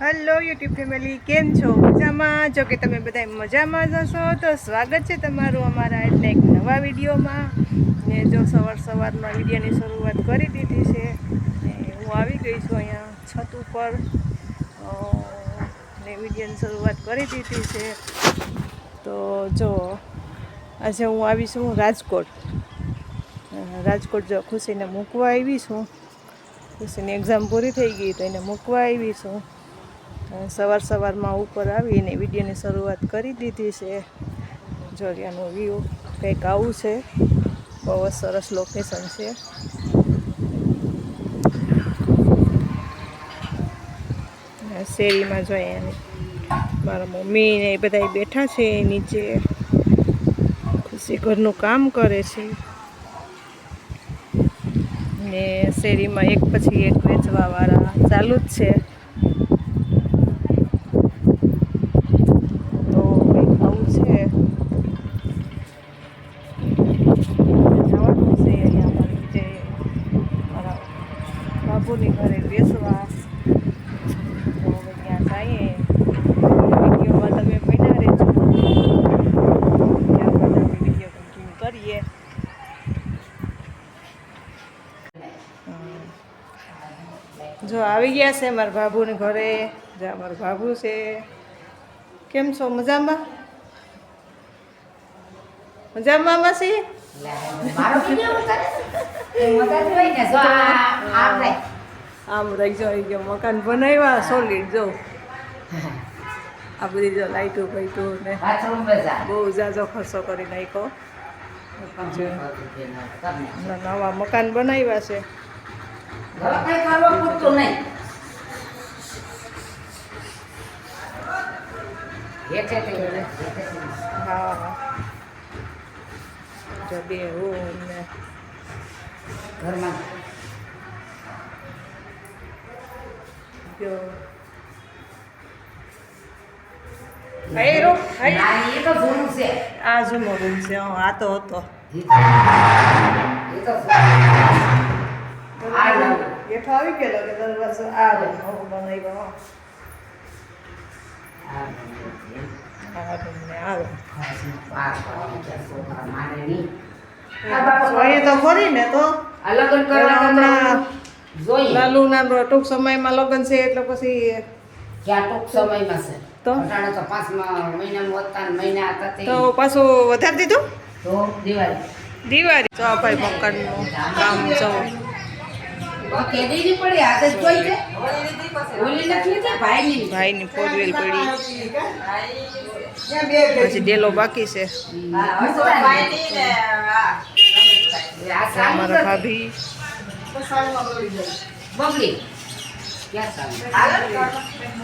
Hello YouTube family, કેમ છો? મજામાં? જો કે તમે બધા મજામાં જશો તો સ્વાગત છે તમારું અમારા એટલે એક નવા વિડીયોમાં. ને જો સવારમાં વિડીયોની શરૂઆત કરી દીધી છે ને હું આવી ગઈ છું અહીંયા છત ઉપર ને વિડીયોની શરૂઆત કરી દીધી છે. તો જો આજે હું આવી છું રાજકોટ જો ખુશીને મૂકવા આવી છું. ખુશીની એક્ઝામ પૂરી થઈ ગઈ તો એને મૂકવા આવી છું. સવારમાં ઉપર આવીને વિડીયોની શરૂઆત કરી દીધી છે. જોરિયાનું વ્યૂ કંઈક આવું છે. બહુ જ સરસ લોકેશન છે. શેરીમાં જોઈએ મારા મમ્મી ને એ બધા બેઠા છે નીચે. ખુશી ઘરનું કામ કરે છે ને શેરીમાં એક પછી એક વેચવાવાળા ચાલુ જ છે. બાબુની ઘરે બેસવા તો ત્યાં જઈએ. વિડીયોમાં તમે બન્યા રહેજો, ત્યારબાદ આપણે વિડીયો કન્ટિન્યુ કરીએ. જો આવી ગયા છે મારા બાબુની ઘરે. જ્યાં મારો બાબુ છે. કેમ છો? મજામાં? મજામાં માસી? આમ રહી જો મકાન બનાવ્યા સોલિડ. જો આ બધી જો લાઈટો બાઈટો ને બહુ જાજો ખર્ચો કરી નાખ્યો. નવા મકાન બનાવ્યા છે. હા, જો બે રૂમ ને ઘરમાં જો આ જૂનો રૂમ છે. આ તો હતો હેઠો આવી ગયેલો કે દરવાજો આ રૂમ બનાવ્યો. તો ખરી ને તો લાલુ ના ટૂંક સમયમાં લગ્ન છે એટલે પછી ક્યાં ટૂંક સમયમાં છે તો 5 મહિનામાં હોતા મહિના હતા તો પાછું વધારી દીધું. તો દિવાળી તો ભાઈ મકાનનું કામ જો ભાઈની 4 વ્હીલ પડી. પછી ડેલો બાકી છે. અમારા ભાભી